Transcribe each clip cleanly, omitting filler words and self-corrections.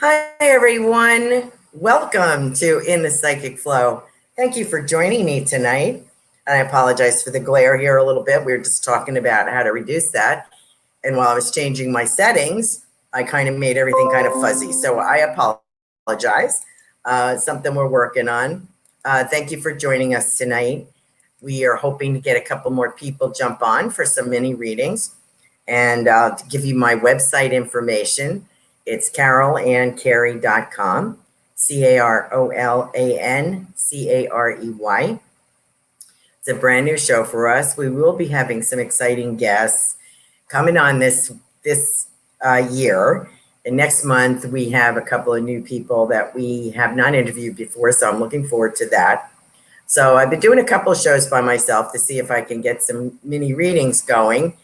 Hi, everyone. Welcome to In the Psychic Flow. Thank you for joining me tonight. I apologize for the glare here a little bit. We were just talking about how to reduce that. And while I was changing my settings, I kind of made everything kind of fuzzy. So I apologize. Something we're working on. Thank you for joining us tonight. We are hoping to get a couple more people jump on for some mini readings. And to give you my website information, it's carolancarey.com, CarolanCarey. It's a brand new show for us. We will be having some exciting guests coming on this year. And next month, we have a couple of new people that we have not interviewed before, so I'm looking forward to that. So I've been doing a couple of shows by myself to see if I can get some mini readings going.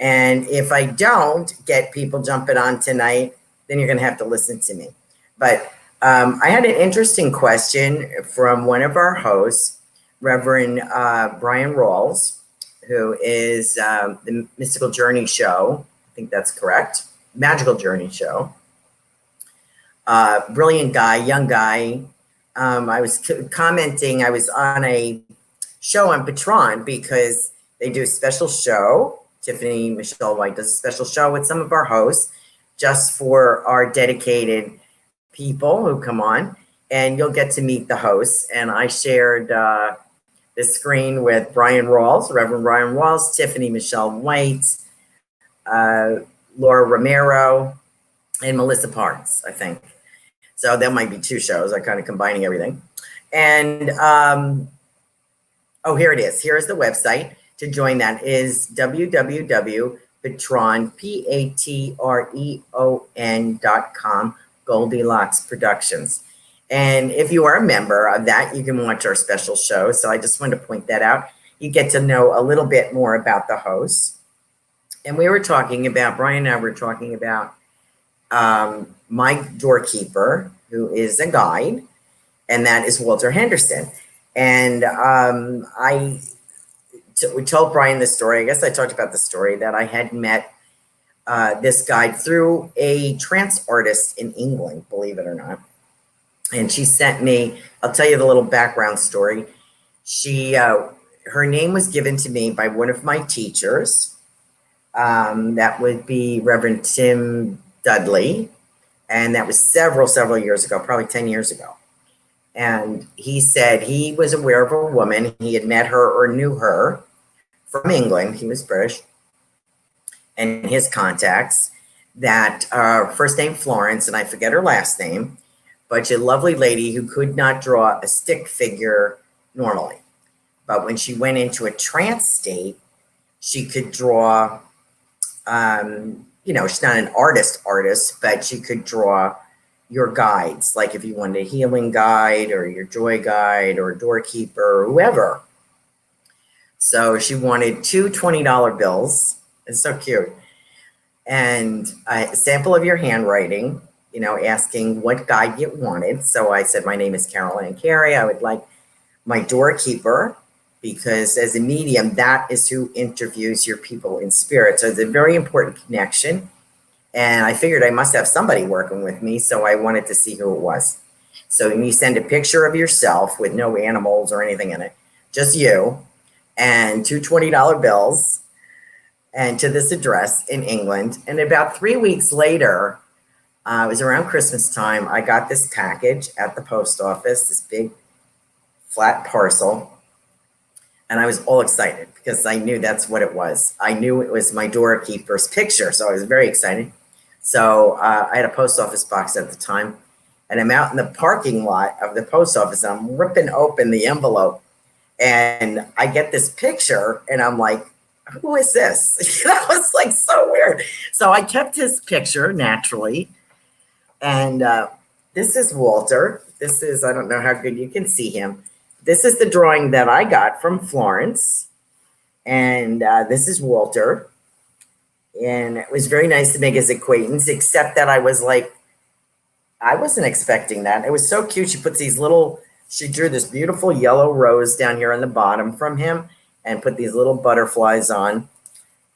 And if I don't get people jumping on tonight, then you're going to have to listen to me. But I had an interesting question from one of our hosts, Reverend Brian Rawls, who is the Mystical Journey Show. I think that's correct. Magical Journey Show. Brilliant guy, young guy. I was commenting, I was on a show on Patron because they do a special show. Tiffany Michelle White does a special show with some of our hosts just for our dedicated people who come on, and you'll get to meet the hosts. And I shared the screen with Brian Rawls, Reverend Brian Rawls, Tiffany Michelle White, Laura Romero, and Melissa Parks, I think. So that might be two shows. I'm kind of combining everything. And oh, here it is. Here's the website to join. That is www.patreon, patreon.com, Goldylocks Productions. And if you are a member of that, you can watch our special show. So I just wanted to point that out. You get to know a little bit more about the hosts. And we were talking about, Brian and I were talking about my doorkeeper, who is a guide, and that is Walter Henderson. And we told Brian the story. I guess I talked about the story that I had met this guide through a trance artist in England, believe it or not. And she sent me, I'll tell you the little background story. Her name was given to me by one of my teachers. That would be Reverend Tim Dudley. And that was several years ago, probably 10 years ago. And he said he was aware of a woman. He had met her or knew her from England. He was British. And his contacts, that first name Florence, and I forget her last name, but she's a lovely lady who could not draw a stick figure normally. But when she went into a trance state, she could draw, she's not an artist, but she could draw your guides, like if you wanted a healing guide or your joy guide or doorkeeper or whoever. So she wanted two $20 bills. It's so cute. And a sample of your handwriting, asking what guide you wanted. So I said, my name is Carolan Carey. I would like my doorkeeper, because as a medium, that is who interviews your people in spirit. So it's a very important connection. And I figured I must have somebody working with me, so I wanted to see who it was. So you send a picture of yourself with no animals or anything in it, just you, and two $20 bills, and to this address in England. And about 3 weeks later, it was around Christmas time, I got this package at the post office, this big flat parcel. And I was all excited because I knew that's what it was. I knew it was my doorkeeper's picture, so I was very excited. So I had a post office box at the time, and I'm out in the parking lot of the post office, and I'm ripping open the envelope, and I get this picture, and I'm like, who is this? It's like so weird. So I kept his picture naturally, and this is Walter. This is, I don't know how good you can see him. This is the drawing that I got from Florence, and this is Walter. And it was very nice to make his acquaintance, except that I was like, I wasn't expecting that. It was so cute. She drew this beautiful yellow rose down here on the bottom from him and put these little butterflies on.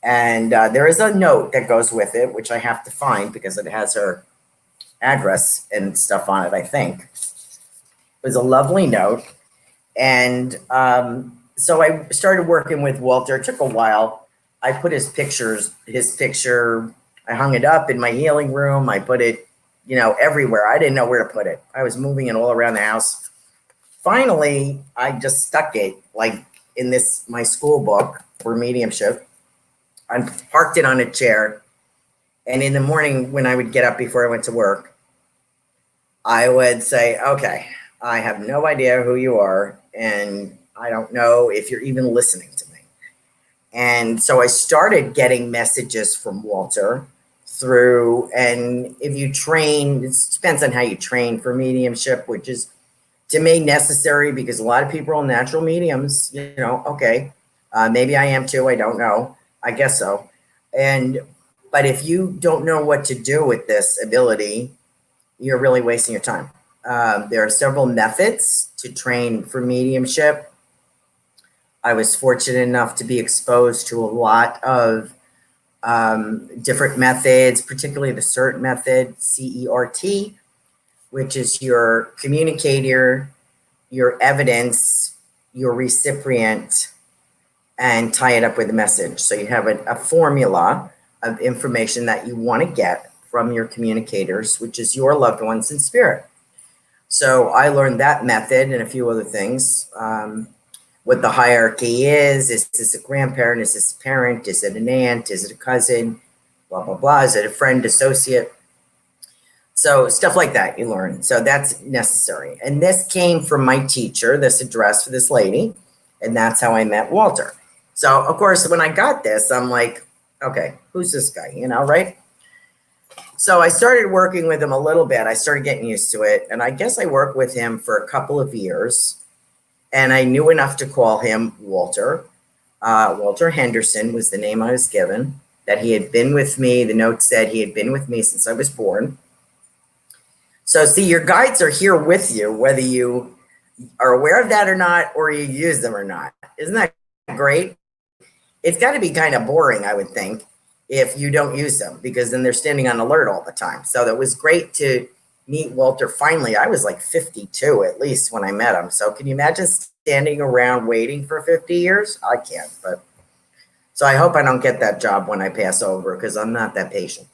And there is a note that goes with it, which I have to find because it has her address and stuff on it, I think. It was a lovely note. And so I started working with Walter. It took a while. I put his picture, I hung it up in my healing room. I put it, everywhere. I didn't know where to put it. I was moving it all around the house. Finally, I just stuck it like in my school book for mediumship. I parked it on a chair. And in the morning when I would get up before I went to work, I would say, okay, I have no idea who you are. And I don't know if you're even listening to me. And so I started getting messages from Walter through, and if you train, it depends on how you train for mediumship, which is to me necessary because a lot of people are natural mediums, okay. Maybe I am too, I don't know. I guess so. But if you don't know what to do with this ability, you're really wasting your time. There are several methods to train for mediumship. I was fortunate enough to be exposed to a lot of different methods, particularly the CERT method, CERT, which is your communicator, your evidence, your recipient, and tie it up with a message. So you have a formula of information that you want to get from your communicators, which is your loved ones in spirit. So I learned that method and a few other things. What the hierarchy is this a grandparent? Is this a parent? Is it an aunt? Is it a cousin? Blah, blah, blah. Is it a friend, associate? So stuff like that you learn. So that's necessary. And this came from my teacher, this address for this lady. And that's how I met Walter. So, of course, when I got this, I'm like, okay, who's this guy? Right? So I started working with him a little bit. I started getting used to it. And I guess I worked with him for a couple of years. And I knew enough to call him Walter. Walter Henderson was the name I was given, that he had been with me. The note said he had been with me since I was born. So see, your guides are here with you, whether you are aware of that or not, or you use them or not. Isn't that great? It's got to be kind of boring, I would think, if you don't use them, because then they're standing on alert all the time. So that was great to meet Walter. Finally, I was like 52 at least when I met him. So can you imagine standing around waiting for 50 years? I can't, but so I hope I don't get that job when I pass over because I'm not that patient.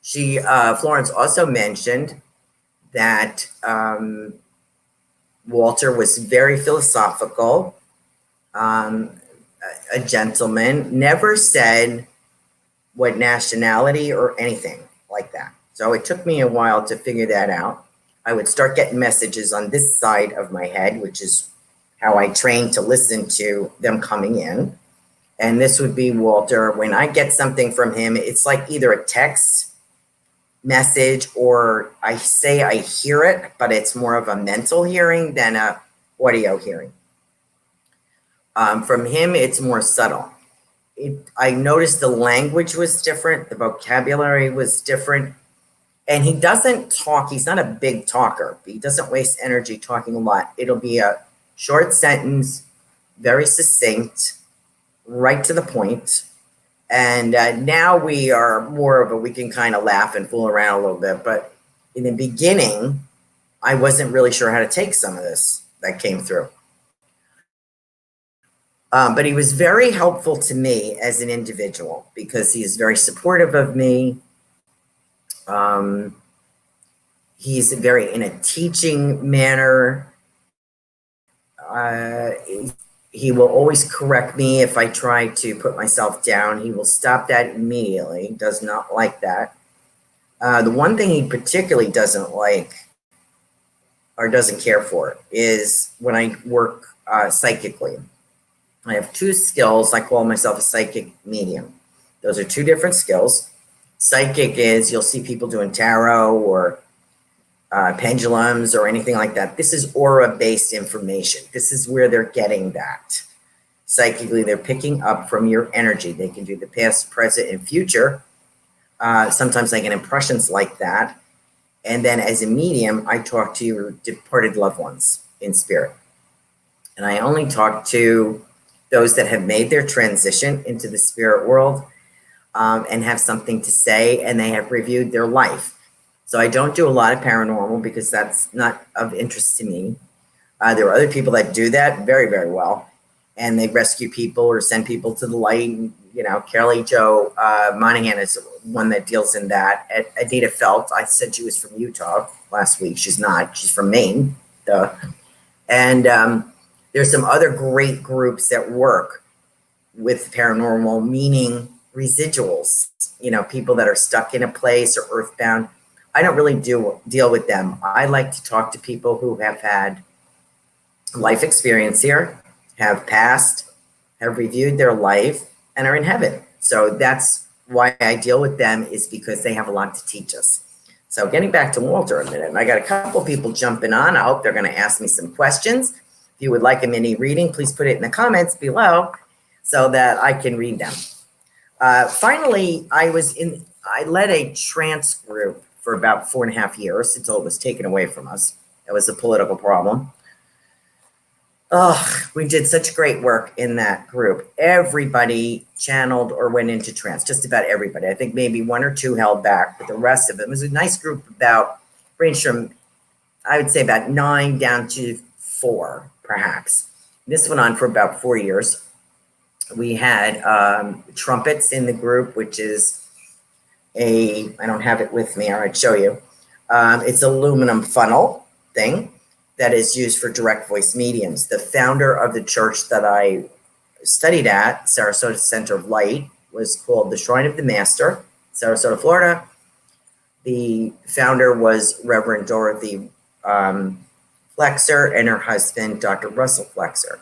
Florence also mentioned that Walter was very philosophical, a gentleman, never said what nationality or anything like that. So it took me a while to figure that out. I would start getting messages on this side of my head, which is how I trained to listen to them coming in. And this would be Walter. When I get something from him, it's like either a text message or I say I hear it, but it's more of a mental hearing than a audio hearing. From him, it's more subtle. I noticed the language was different. The vocabulary was different. And he doesn't talk. He's not a big talker. He doesn't waste energy talking a lot. It'll be a short sentence, very succinct, right to the point. And now we are more of we can kind of laugh and fool around a little bit. But in the beginning, I wasn't really sure how to take some of this that came through. But he was very helpful to me as an individual because he is very supportive of me. He's very in a teaching manner. He will always correct me if I try to put myself down. He will stop that immediately. He does not like that. The one thing he particularly doesn't like or doesn't care for is when I work psychically. I have two skills. I call myself a psychic medium. Those are two different skills. Psychic is you'll see people doing tarot or pendulums or anything like that. This is aura-based information. This is where they're getting that. Psychically, they're picking up from your energy. They can do the past, present, and future. Sometimes I get impressions like that. And then as a medium, I talk to your departed loved ones in spirit. And I only talk to those that have made their transition into the spirit world and have something to say, and they have reviewed their life. So I don't do a lot of paranormal because that's not of interest to me. There are other people that do that very, very well, and they rescue people or send people to the light. You know, Carly Jo Monahan is one that deals in that. Anita Felt, I said she was from Utah last week. She's not. She's from Maine. Duh. And there's some other great groups that work with paranormal, meaning residuals, you know, people that are stuck in a place or earthbound. I don't really deal with them. I like to talk to people who have had life experience here, have passed, have reviewed their life, and are in heaven. So that's why I deal with them, is because they have a lot to teach us. So getting back to Walter a minute, and I got a couple people jumping on. I hope they're going to ask me some questions. If you would like a mini reading, please put it in the comments below so that I can read them. Finally, I led a trance group for about 4.5 years until it was taken away from us. It was a political problem. Oh, we did such great work in that group. Everybody channeled or went into trance, just about everybody. I think maybe 1 or 2 held back, but the rest of it was a nice group, ranged from, I would say, about 9 down to 4, perhaps. This went on for about 4 years. We had trumpets in the group, which is I don't have it with me, I'd show you. It's aluminum funnel thing that is used for direct voice mediums. The founder of the church that I studied at, Sarasota Center of Light, was called the Shrine of the Master, Sarasota, Florida. The founder was Reverend Dorothy Flexer and her husband, Dr. Russell Flexer.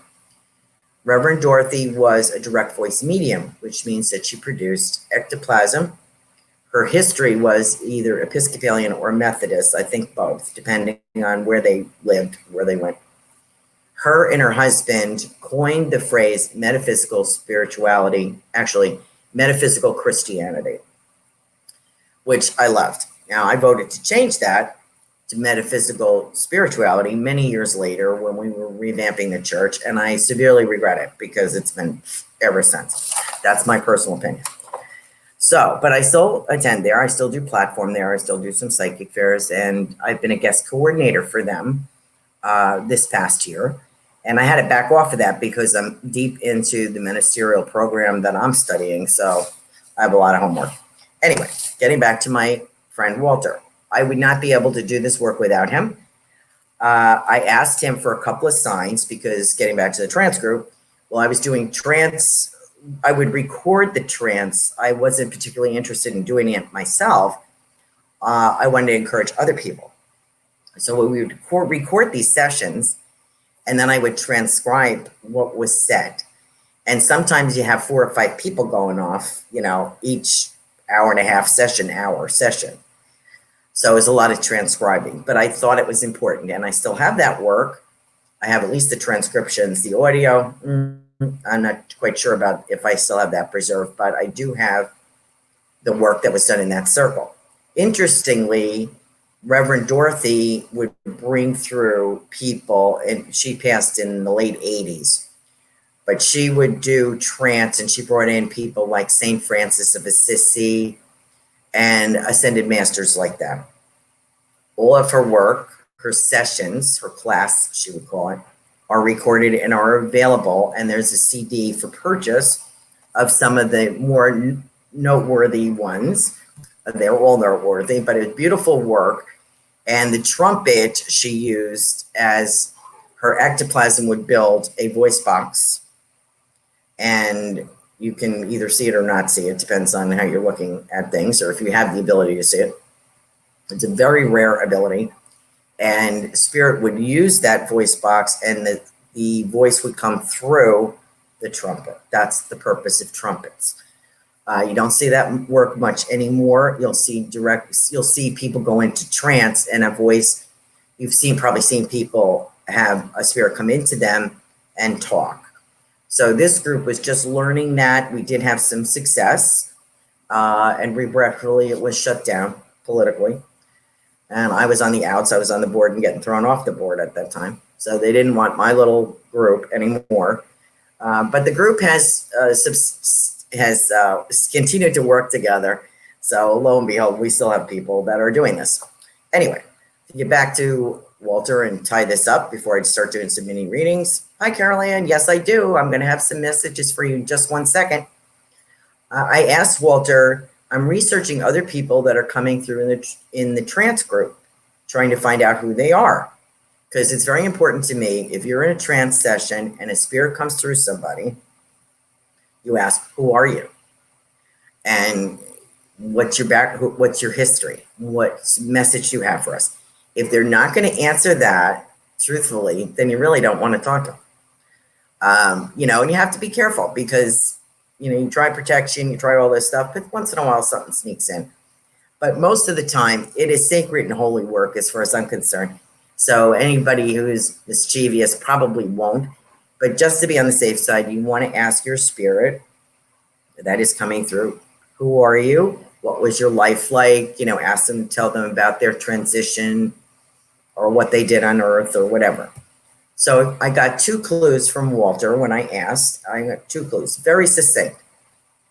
Reverend Dorothy was a direct voice medium, which means that she produced ectoplasm. Her history was either Episcopalian or Methodist, I think both, depending on where they lived, where they went. Her and her husband coined the phrase metaphysical spirituality, actually metaphysical Christianity, which I loved. Now, I voted to change that to metaphysical spirituality many years later when we were revamping the church, and I severely regret it because it's been ever since. That's my personal opinion. So, but I still attend there. I still do platform there. I still do some psychic fairs, and I've been a guest coordinator for them this past year. And I had to back off of that because I'm deep into the ministerial program that I'm studying. So I have a lot of homework. Anyway, getting back to my friend Walter. I would not be able to do this work without him. I asked him for a couple of signs because, getting back to the trance group, while I was doing trance, I would record the trance. I wasn't particularly interested in doing it myself. I wanted to encourage other people. So we would record these sessions, and then I would transcribe what was said. And sometimes you have 4 or 5 people going off, you know, each hour-and-a-half session. So it was a lot of transcribing, but I thought it was important, and I still have that work. I have at least the transcriptions, the audio. I'm not quite sure about if I still have that preserved, but I do have the work that was done in that circle. Interestingly, Reverend Dorothy would bring through people, and she passed in the late 80s, but she would do trance, and she brought in people like St. Francis of Assisi and ascended masters like that. All of her work, her sessions, her class, she would call it, are recorded and are available, and there's a CD for purchase of some of the more noteworthy ones. They're all noteworthy, but it's beautiful work. And the trumpet she used as her ectoplasm would build a voice box, and you can either see it or not see it, depends on how you're looking at things, or if you have the ability to see it. It's a very rare ability. And Spirit would use that voice box, and the voice would come through the trumpet. That's the purpose of trumpets. You don't see that work much anymore. You'll see people go into trance, and a voice, you've probably seen people have a spirit come into them and talk. So this group was just learning that. We did have some success, and regretfully it was shut down politically. And I was on the outs. I was on the board and getting thrown off the board at that time. So they didn't want my little group anymore. But the group has continued to work together. So lo and behold, we still have people that are doing this. Anyway, to get back to Walter and tie this up before I start doing some mini readings. Hi, Carolan. Yes, I do. I'm going to have some messages for you in just 1 second. I asked Walter, I'm researching other people that are coming through in the trance group, trying to find out who they are. Because it's very important to me, if you're in a trance session and a spirit comes through somebody, you ask, who are you? And what's your history? What message do you have for us? If they're not going to answer that truthfully, then you really don't want to talk to them. And you have to be careful because, you try protection, you try all this stuff, but once in a while something sneaks in. But most of the time, it is sacred and holy work as far as I'm concerned. So anybody who is mischievous probably won't. But just to be on the safe side, you want to ask your spirit that is coming through, who are you? What was your life like? Ask them to tell them about their transition or what they did on Earth or whatever. So I got 2 clues from Walter when I asked. I got 2 clues, very succinct.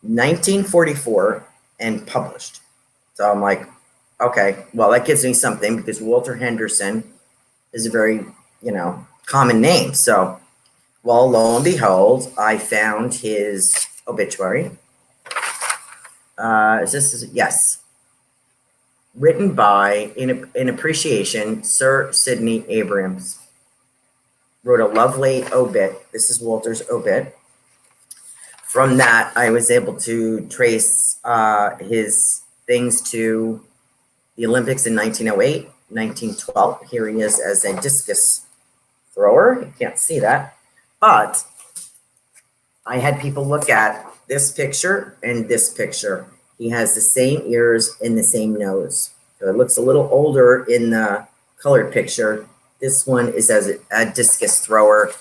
1944 and published. So I'm like, okay, well, that gives me something because Walter Henderson is a very, common name. So, well, lo and behold, I found his obituary. Yes. Written by, in appreciation, Sir Sidney Abrams. Wrote a lovely obit. This is Walter's obit. From that, I was able to trace his things to the Olympics in 1908, 1912. Here he is as a discus thrower. You can't see that. But I had people look at this picture and this picture. He has the same ears and the same nose. So it looks a little older in the colored picture. This one is as a discus thrower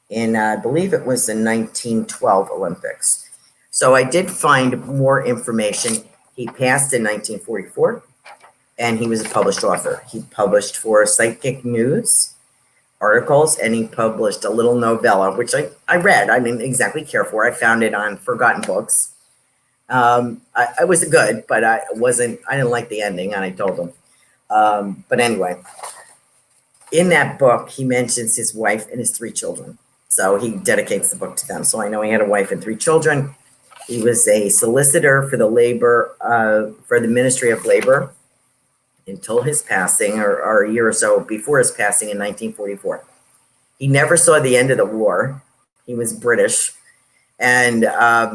in, I believe it was the 1912 Olympics. So I did find more information. He passed in 1944, and he was a published author. He published for Psychic News articles, and he published a little novella, which I read. I didn't exactly care for. I found it on Forgotten Books. I was good, but I didn't like the ending, and I told him. But anyway, in that book, he mentions his wife and his 3 children. So he dedicates the book to them. So I know he had a wife and 3 children. He was a solicitor for the Ministry of Labor until his passing, or a year or so before his passing in 1944. He never saw the end of the war. He was British. And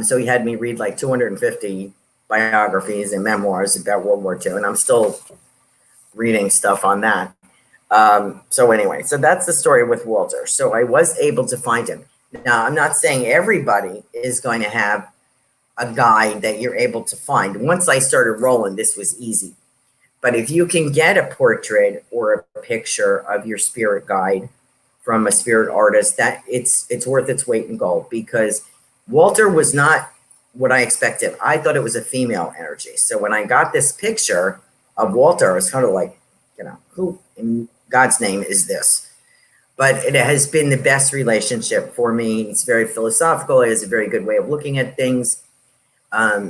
so he had me read like 250 biographies and memoirs about World War II. And I'm still reading stuff on that. So anyway, so that's the story with Walter. So I was able to find him. Now, I'm not saying everybody is going to have a guide that you're able to find. Once I started rolling, this was easy. But if you can get a portrait or a picture of your spirit guide from a spirit artist, that it's worth its weight in gold, because Walter was not what I expected. I thought it was a female energy. So when I got this picture of Walter, I was kind of like, who in God's name is this? But it has been the best relationship for me. He's very philosophical. He has a very good way of looking at things.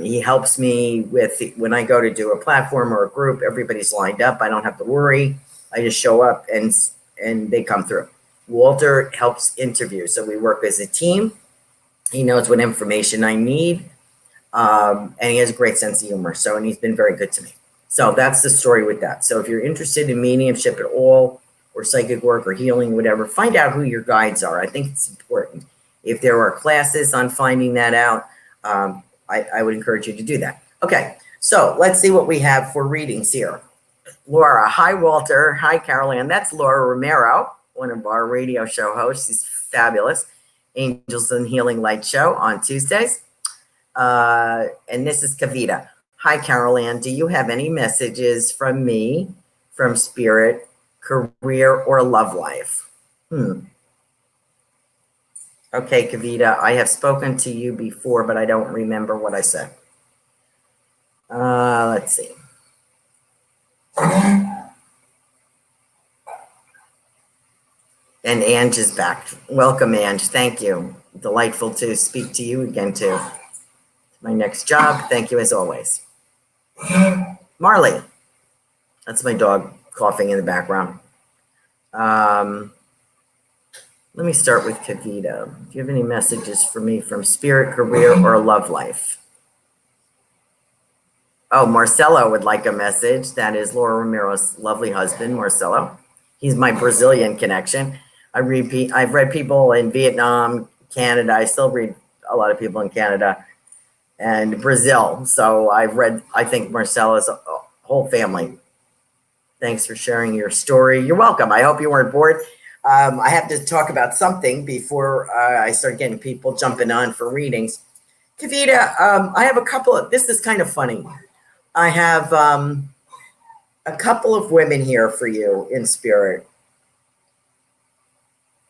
He helps me with when I go to do a platform or a group, everybody's lined up. I don't have to worry. I just show up and they come through. Walter helps interview. So we work as a team. He knows what information I need. And he has a great sense of humor. And he's been very good to me. So that's the story with that. So if you're interested in mediumship at all, or psychic work or healing, whatever, find out who your guides are. I think it's important. If there are classes on finding that out, I would encourage you to do that. Okay, so let's see what we have for readings here. Laura, hi Walter, hi Carolan. That's Laura Romero, one of our radio show hosts. She's fabulous. Angels and Healing Light Show on Tuesdays. And this is Kavita. Hi Carolan, do you have any messages from me, from spirit, career, or love life? Okay, Kavita, I have spoken to you before, but I don't remember what I said. Let's see. And Ange is back. Welcome, Ange. Thank you. Delightful to speak to you again, too. My next job. Thank you, as always. Marley. That's my dog. coughing in the background. Let me start with Kavita. Do you have any messages for me from spirit, career, or love life? Oh, Marcelo would like a message. That is Laura Ramiro's lovely husband, Marcelo. He's my Brazilian connection. I've read people in Vietnam, Canada. I still read a lot of people in Canada and Brazil. So I've read, I think Marcelo's a whole family. Thanks for sharing your story. You're welcome. I hope you weren't bored. I have to talk about something before I start getting people jumping on for readings. Kavita, I have a couple of, this is kind of funny. I have a couple of women here for you in spirit.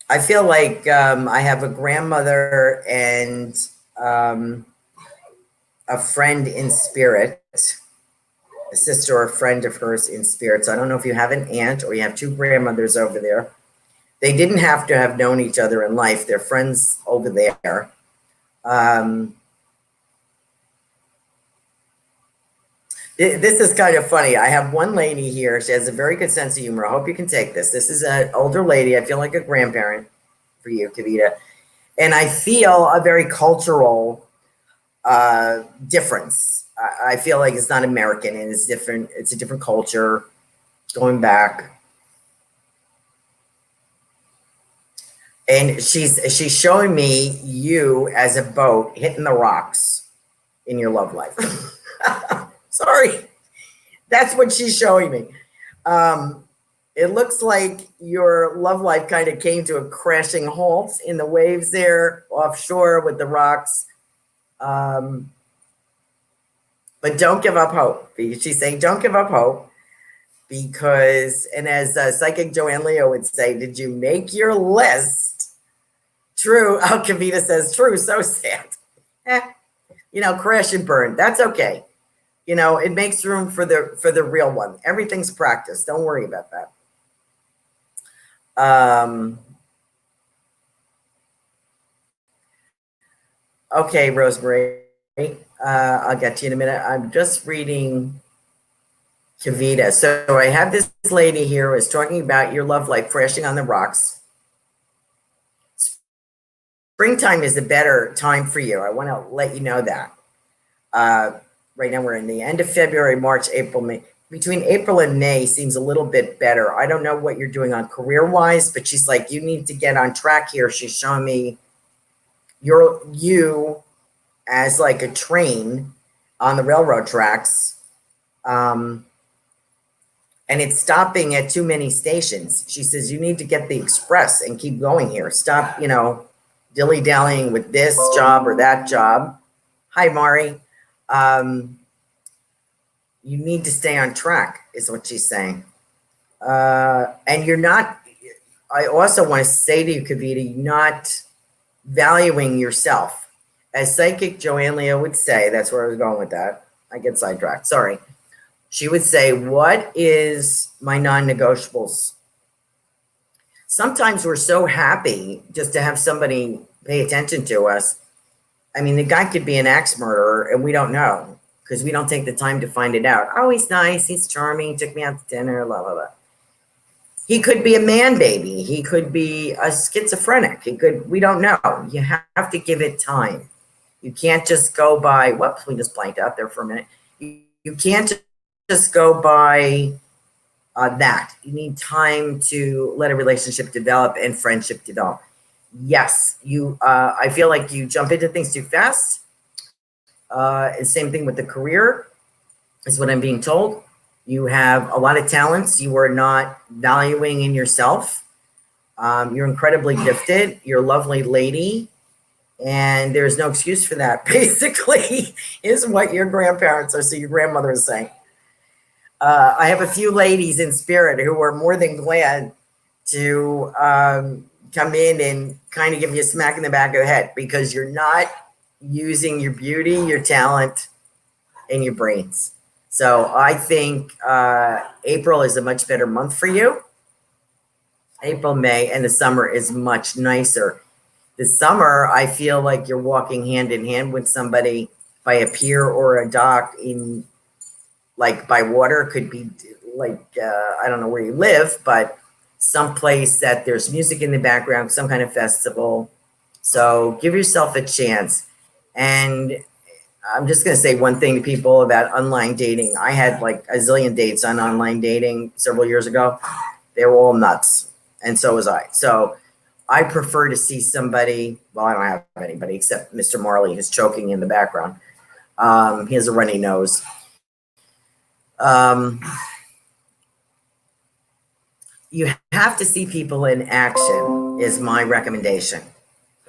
I feel like I have a grandmother and a friend in spirit, a sister or a friend of hers in spirit. So I don't know if you have an aunt or you have two grandmothers over there. They didn't have to have known each other in life. They're friends over there. This is kind of funny. I have one lady here. She has a very good sense of humor. I hope you can take this. This is an older lady. I feel like a grandparent for you, Kavita. And I feel a very cultural difference. I feel like it's not American and it's different. It's a different culture going back. And she's showing me you as a boat hitting the rocks in your love life. Sorry. That's what she's showing me. It looks like your love life kind of came to a crashing halt in the waves there offshore with the rocks. But don't give up hope. She's saying don't give up hope because, and as Psychic Joanne Leo would say, did you make your list? True. Oh, Kavita says true. So sad. Crash and burn. That's okay. It makes room for the real one. Everything's practice. Don't worry about that. Okay, Rosemary. I'll get to you in a minute. I'm just reading Kavita. So I have this lady here who is talking about your love life crashing on the rocks. Springtime is a better time for you. I want to let you know that. Right now we're in the end of February, March, April, May. Between April and May seems a little bit better. I don't know what you're doing on career-wise, but she's like, you need to get on track here. She's showing me you as like a train on the railroad tracks. And it's stopping at too many stations. She says, you need to get the express and keep going here. Stop, dilly-dallying with this job or that job. Hi, Mari. You need to stay on track is what she's saying. And you're not, I also want to say to you, Kavita, you're not valuing yourself. As Psychic Joanne Leo would say, that's where I was going with that. I get sidetracked. Sorry. She would say, what is my non-negotiables? Sometimes we're so happy just to have somebody pay attention to us. I mean, the guy could be an axe murderer and we don't know because we don't take the time to find it out. Oh, he's nice. He's charming. He took me out to dinner, blah, blah, blah. He could be a man baby. He could be a schizophrenic. We don't know. You have to give it time. You can't just go by, whoops, we just blanked out there for a minute. You can't just go by that. You need time to let a relationship develop and friendship develop. Yes, I feel like you jump into things too fast. And same thing with the career is what I'm being told. You have a lot of talents you are not valuing in yourself. You're incredibly gifted. You're a lovely lady. And there's no excuse for that, basically, is what your grandparents or so your grandmother is saying. I have a few ladies in spirit who are more than glad to come in and kind of give you a smack in the back of the head because you're not using your beauty, your talent, and your brains. So I think April is a much better month for you. April, May, and the summer is much nicer. The summer, I feel like you're walking hand in hand with somebody by a pier or a dock in, like by water. Could be I don't know where you live, but someplace that there's music in the background, some kind of festival. So give yourself a chance. And I'm just going to say one thing to people about online dating. I had like a zillion dates on online dating several years ago. They were all nuts. And so was I. So I prefer to see somebody. Well, I don't have anybody except Mr. Marley, who's choking in the background. He has a runny nose. You have to see people in action is my recommendation.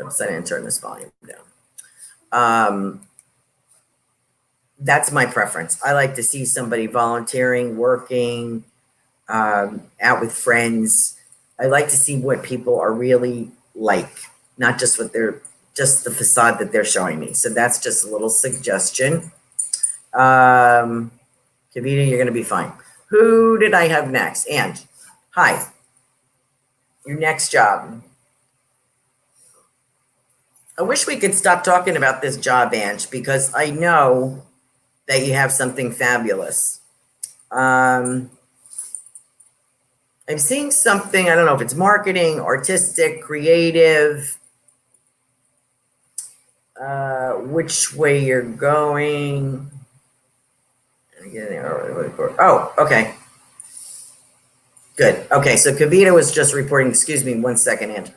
Oops, I didn't turn this volume down. That's my preference. I like to see somebody volunteering, working, out with friends. I like to see what people are really like, not just what they're, just the facade that they're showing me. So that's just a little suggestion. Kavita, you're going to be fine. Who did I have next? Ange. Hi. Your next job. I wish we could stop talking about this job, Ange, because I know that you have something fabulous. I'm seeing something, I don't know if it's marketing, artistic, creative, which way you're going. Oh, okay. Good. Okay, so Kavita was just reporting, excuse me, 1 second, Ange.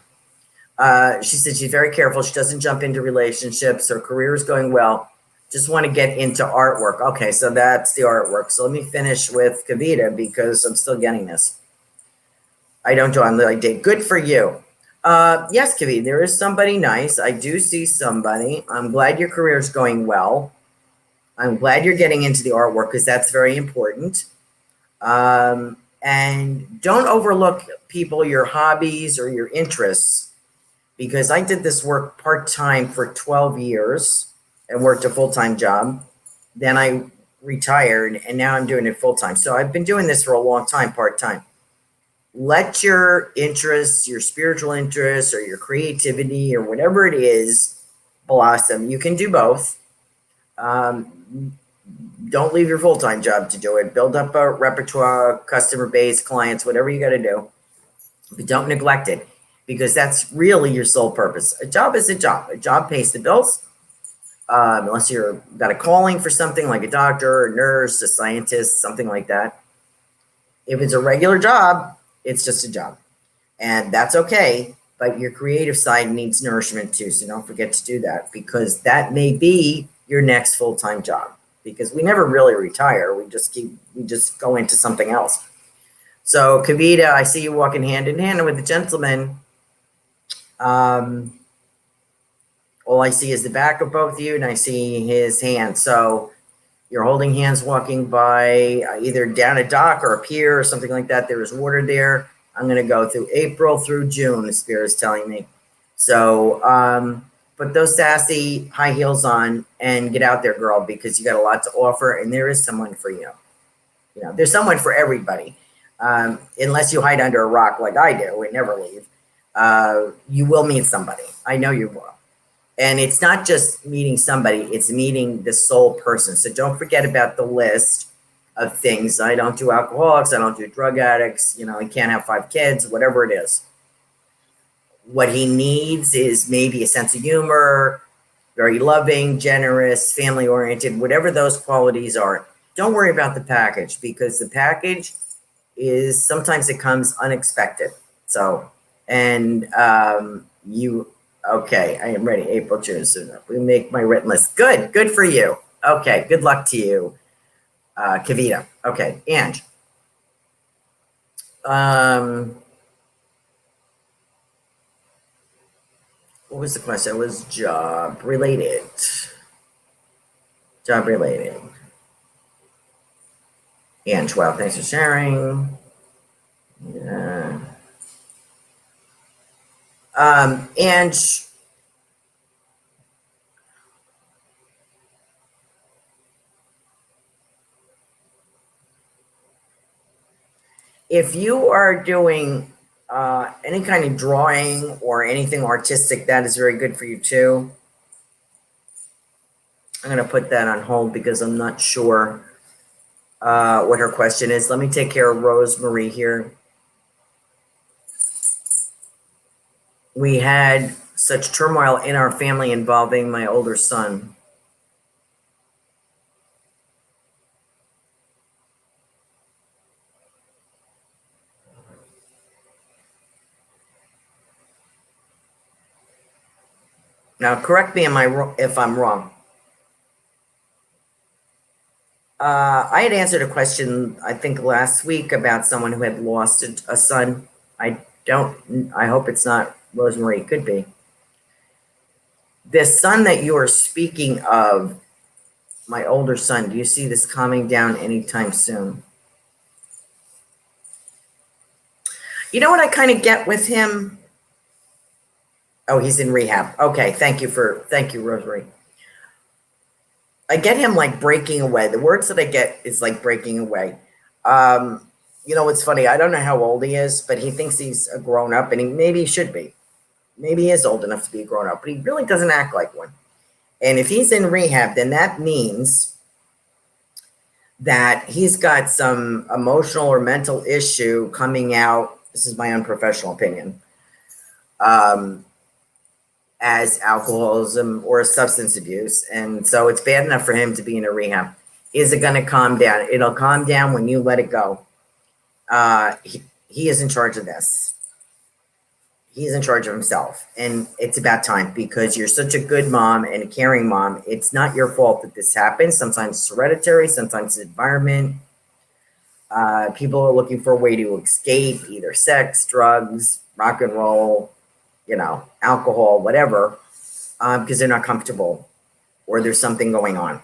She said she's very careful. She doesn't jump into relationships. Her career is going well. Just want to get into artwork. Okay, so that's the artwork. So let me finish with Kavita because I'm still getting this. I don't do online date. Good for you. Yes, Kavita, there is somebody nice. I do see somebody. I'm glad your career is going well. I'm glad you're getting into the artwork because that's very important. And don't overlook people, your hobbies or your interests, because I did this work part-time for 12 years and worked a full-time job. Then I retired and now I'm doing it full-time. So I've been doing this for a long time, part-time. Let your interests, your spiritual interests or your creativity or whatever it is blossom. You can do both. Don't leave your full-time job to do it. Build up a repertoire, customer base, clients, whatever you got to do. But don't neglect it because that's really your sole purpose. A job is a job. A job pays the bills. Unless you're got a calling for something like a doctor, a nurse, a scientist, something like that. If it's a regular job, it's just a job. And that's okay. But your creative side needs nourishment too. So don't forget to do that because that may be your next full-time job. Because we never really retire. We just go into something else. So Kavita, I see you walking hand in hand with the gentleman. All I see is the back of both of you and I see his hand. So you're holding hands walking by either down a dock or a pier or something like that. There is water there. I'm going to go through April through June, the spirit is telling me. So put those sassy high heels on and get out there, girl, because you got a lot to offer and there is someone for you. You know, there's someone for everybody. Unless you hide under a rock like I do and never leave, you will meet somebody. I know you will. And it's not just meeting somebody, it's meeting the sole person. So don't forget about the list of things. I don't do alcoholics, I don't do drug addicts, you know, he can't have 5 kids, whatever it is. What he needs is maybe a sense of humor, very loving, generous, family-oriented, whatever those qualities are. Don't worry about the package because the package is sometimes it comes unexpected. So, and okay, I am ready. April, June, soon. We make my written list. Good for you. Okay, good luck to you, Kavita. Okay, Ange. What was the question? It was job related. Job related. Ange, wow, thanks for sharing. Yeah. Ange, if you are doing any kind of drawing or anything artistic, that is very good for you too. I'm going to put that on hold because I'm not sure what her question is. Let me take care of Rosemary here. We had such turmoil in our family involving my older son. Now, correct me if I'm wrong. I had answered a question, I think last week, about someone who had lost a son. I hope it's not Rosemary. It could be. This son that you are speaking of, my older son, do you see this calming down anytime soon? You know what I kind of get with him? Oh, he's in rehab. Okay, thank you, Rosemary. I get him like breaking away. The words that I get is like breaking away. You know, it's funny. I don't know how old he is, but he thinks he's a grown up, and maybe he should be. Maybe he is old enough to be a grown up, but he really doesn't act like one. And if he's in rehab, then that means that he's got some emotional or mental issue coming out. This is my unprofessional opinion. As alcoholism or substance abuse. And so it's bad enough for him to be in a rehab. Is it going to calm down? It'll calm down when you let it go. He is in charge of this. He's in charge of himself. And it's about time, because you're such a good mom and a caring mom. It's not your fault that this happens. Sometimes it's hereditary, sometimes it's environment. People are looking for a way to escape, either sex, drugs, rock and roll, you know, alcohol, whatever, because they're not comfortable or there's something going on.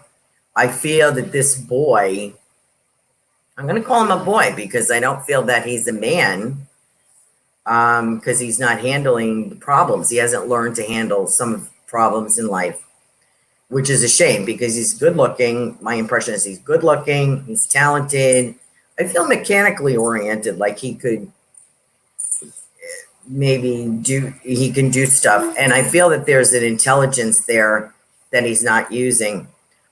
I feel that this boy, I'm going to call him a boy because I don't feel that he's a man, because he's not handling the problems. He hasn't learned to handle some of the problems in life, which is a shame because he's good looking. My impression is he's good looking. He's talented. I feel mechanically oriented, like he could he can do stuff. And I feel that there's an intelligence there that he's not using.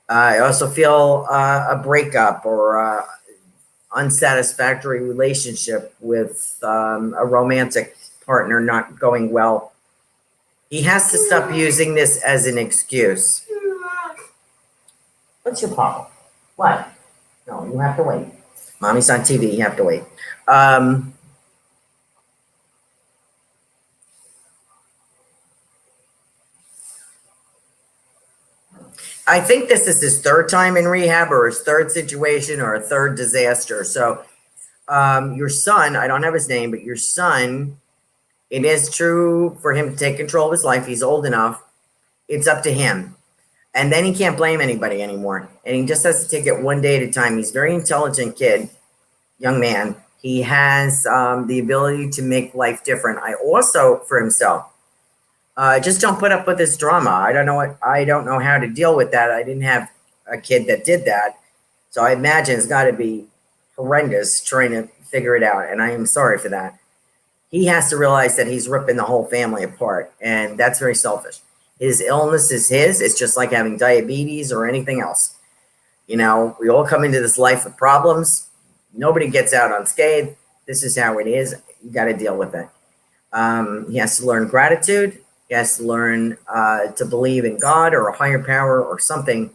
I also feel a breakup or a unsatisfactory relationship with a romantic partner not going well. He has to stop using this as an excuse. What's your problem? What? No, you have to wait. Mommy's on TV. You have to wait. I think this is his third time in rehab, or his third situation, or a third disaster. So your son, I don't have his name, but your son, it is true for him to take control of his life. He's old enough. It's up to him. And then he can't blame anybody anymore. And he just has to take it one day at a time. He's a very intelligent kid, young man. He has the ability to make life different. I also, for himself, just don't put up with this drama. I don't know how to deal with that. I didn't have a kid that did that. So I imagine it's got to be horrendous trying to figure it out. And I am sorry for that. He has to realize that he's ripping the whole family apart. And that's very selfish. His illness is his. It's just like having diabetes or anything else. You know, we all come into this life with problems. Nobody gets out unscathed. This is how it is. You got to deal with it. He has to learn gratitude. He has to learn to believe in God or a higher power or something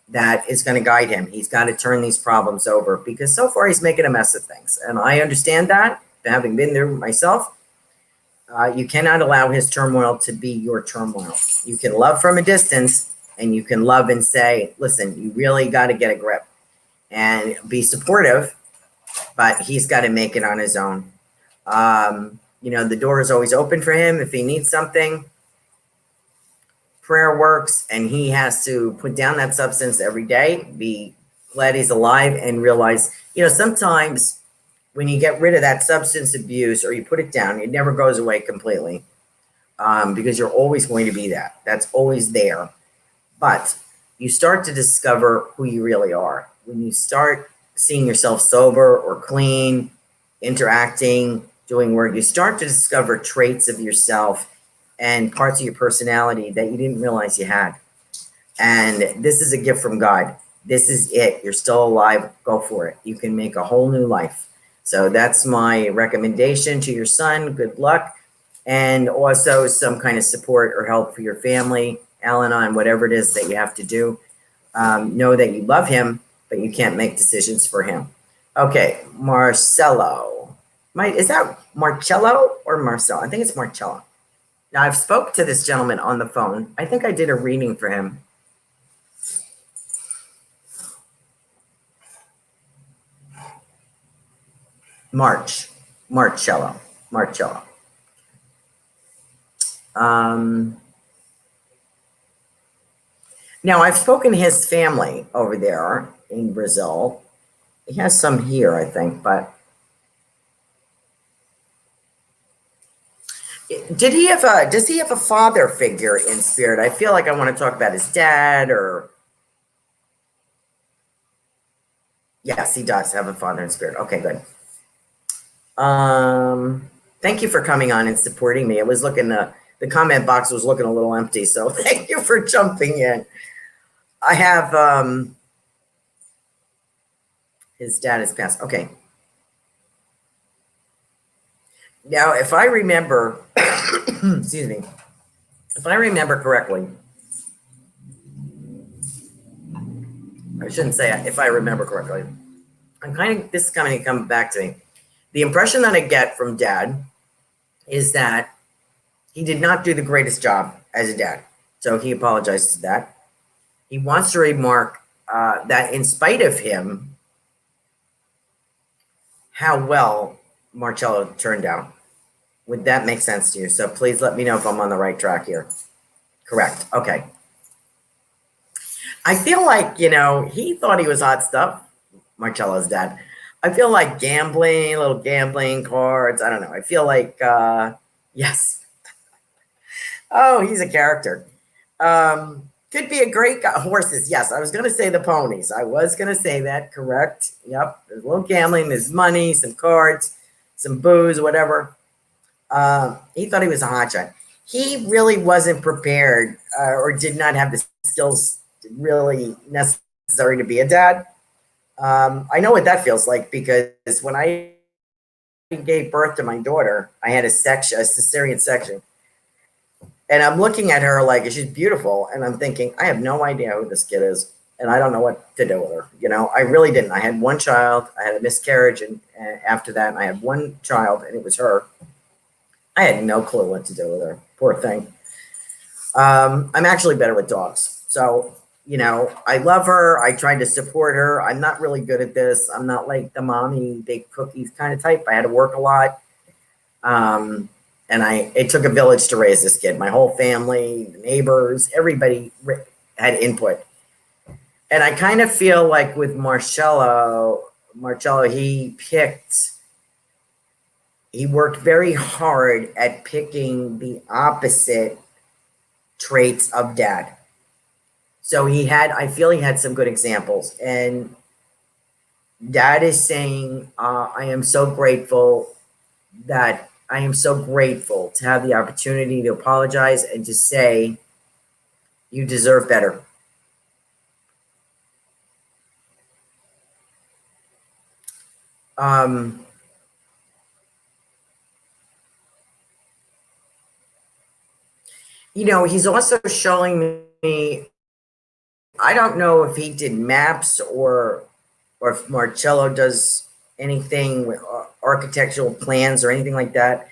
that is going to guide him. He's got to turn these problems over, because so far he's making a mess of things. And I understand that, having been there myself. You cannot allow his turmoil to be your turmoil. You can love from a distance, and you can love and say, listen, you really got to get a grip and be supportive, but he's got to make it on his own. You know, the door is always open for him if he needs something. Prayer works, and he has to put down that substance every day, be glad he's alive, and realize, you know, sometimes when you get rid of that substance abuse or you put it down, it never goes away completely, because you're always going to be that. That's always there. But you start to discover who you really are. When you start seeing yourself sober or clean, interacting, doing work, you start to discover traits of yourself and parts of your personality that you didn't realize you had. And this is a gift from God. This is it. You're still alive. Go for it. You can make a whole new life. So that's my recommendation to your son. Good luck. And also some kind of support or help for your family, Al-Anon, whatever it is that you have to do. Know that you love him, but you can't make decisions for him. Okay, Marcelo. Is that Marcello or Marcel? I think it's Marcello. Now, I've spoke to this gentleman on the phone. I think I did a reading for him. Marcello. Now, I've spoken to his family over there in Brazil. He has some here, I think, but does he have a father figure in spirit? I feel like I want to talk about his dad or. Yes, he does have a father in spirit. Okay, good. Thank you for coming on and supporting me. I was looking, the comment box was looking a little empty, so thank you for jumping in. I have, his dad is passed. Okay. Now, if I remember, excuse me, if I remember correctly, I shouldn't say if I remember correctly. This is kind of come back to me. The impression that I get from Dad is that he did not do the greatest job as a dad. So he apologizes for that. He wants to remark that in spite of him, how well Marcello turned out. Would that make sense to you? So please let me know if I'm on the right track here. Correct. Okay. I feel like, he thought he was hot stuff, Marcello's dad. I feel like gambling, little gambling cards. I don't know. I feel like, yes. Oh, he's a character. Could be a great guy. Horses. Yes, I was going to say the ponies. I was going to say that. Correct. Yep. There's a little gambling. There's money, some cards, some booze, whatever. He thought he was a hotshot. He really wasn't prepared or did not have the skills really necessary to be a dad. I know what that feels like because when I gave birth to my daughter, I had a cesarean section. And I'm looking at her like she's beautiful. And I'm thinking, I have no idea who this kid is. And I don't know what to do with her. I really didn't. I had one child. I had a miscarriage. And after that, I had one child and it was her. I had no clue what to do with her. Poor thing. I'm actually better with dogs. So, I love her. I tried to support her. I'm not really good at this. I'm not like the mommy, big cookies kind of type. I had to work a lot. And it took a village to raise this kid. My whole family, the neighbors, everybody had input. And I kind of feel like with Marcello, he worked very hard at picking the opposite traits of Dad. So I feel he had some good examples. And Dad is saying, I am so grateful to have the opportunity to apologize and to say, you deserve better. He's also showing me, I don't know if he did maps or if Marcello does anything with architectural plans or anything like that,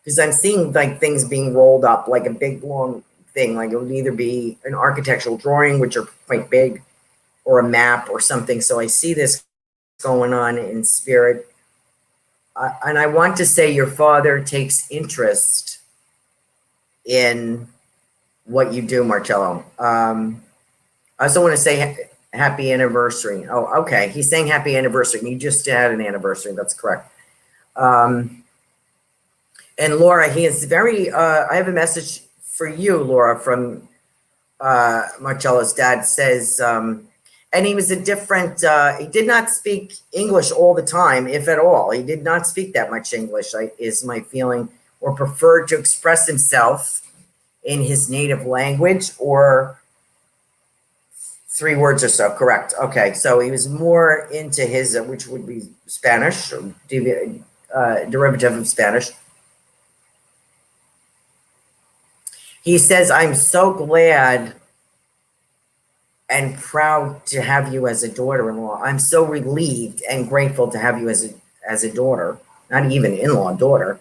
because I'm seeing like things being rolled up like a big long thing. Like it would either be an architectural drawing, which are quite big, or a map or something. So I see this going on in spirit. And I want to say your father takes interest in what you do, Marcello. I also want to say happy anniversary. Oh, okay. He's saying happy anniversary. You just had an anniversary. That's correct. And Laura, he is very, I have a message for you, Laura, from Marcello's dad. Says, and he was a different, he did not speak English all the time, if at all. He did not speak that much English, is my feeling, or preferred to express himself in his native language, or 3 words or so, correct. Okay, so he was more into his, which would be Spanish, or derivative of Spanish. He says, I'm so glad and proud to have you as a daughter-in-law. I'm so relieved and grateful to have you as a daughter, not even in-law, daughter.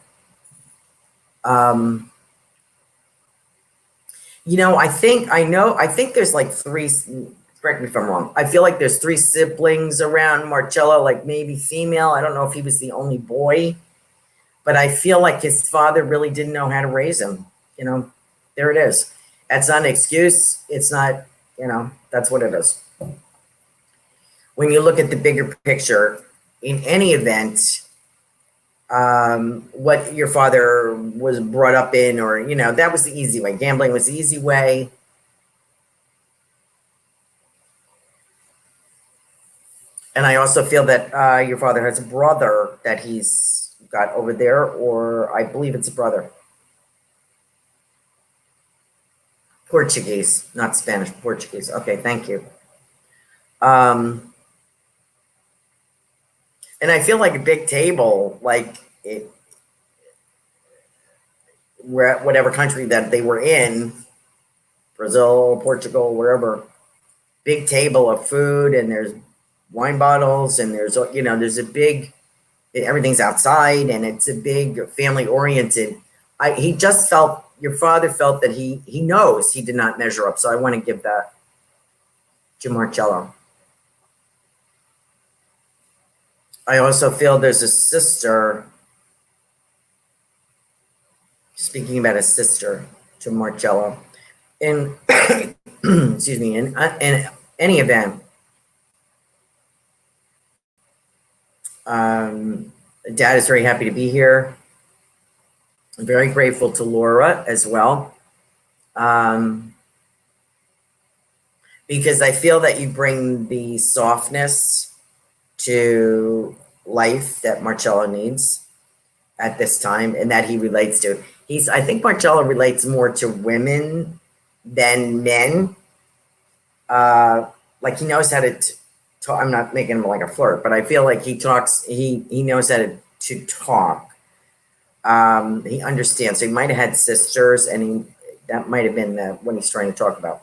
You know, I think there's like 3, correct me if I'm wrong. I feel like there's 3 siblings around Marcello, like maybe female. I don't know if he was the only boy, but I feel like his father really didn't know how to raise him. You know, there it is. That's not an excuse. It's not, you know, that's what it is. When you look at the bigger picture, in any event, what your father was brought up in, or, you know, that was the easy way. Gambling was the easy way. And I also feel that your father has a brother that he's got over there, or I believe it's a brother. Portuguese, not Spanish, Portuguese. Okay, thank you. And I feel like a big table, like whatever country that they were in, Brazil, Portugal, wherever, big table of food, and there's wine bottles, and there's, you know, there's a big, everything's outside, and it's a big family oriented. He just felt, your father felt that he knows he did not measure up. So I want to give that to Marcello. I also feel there's a sister, speaking about a sister to Marcello. In, excuse me, in any event, Dad is very happy to be here. I'm very grateful to Laura as well. Because I feel that you bring the softness to life that Marcello needs at this time, and that he relates to. I think Marcello relates more to women than men. Like, he knows how to talk. I'm not making him like a flirt, but I feel like he talks, he knows how to talk. He understands. So he might have had sisters, and that might have been what he's trying to talk about.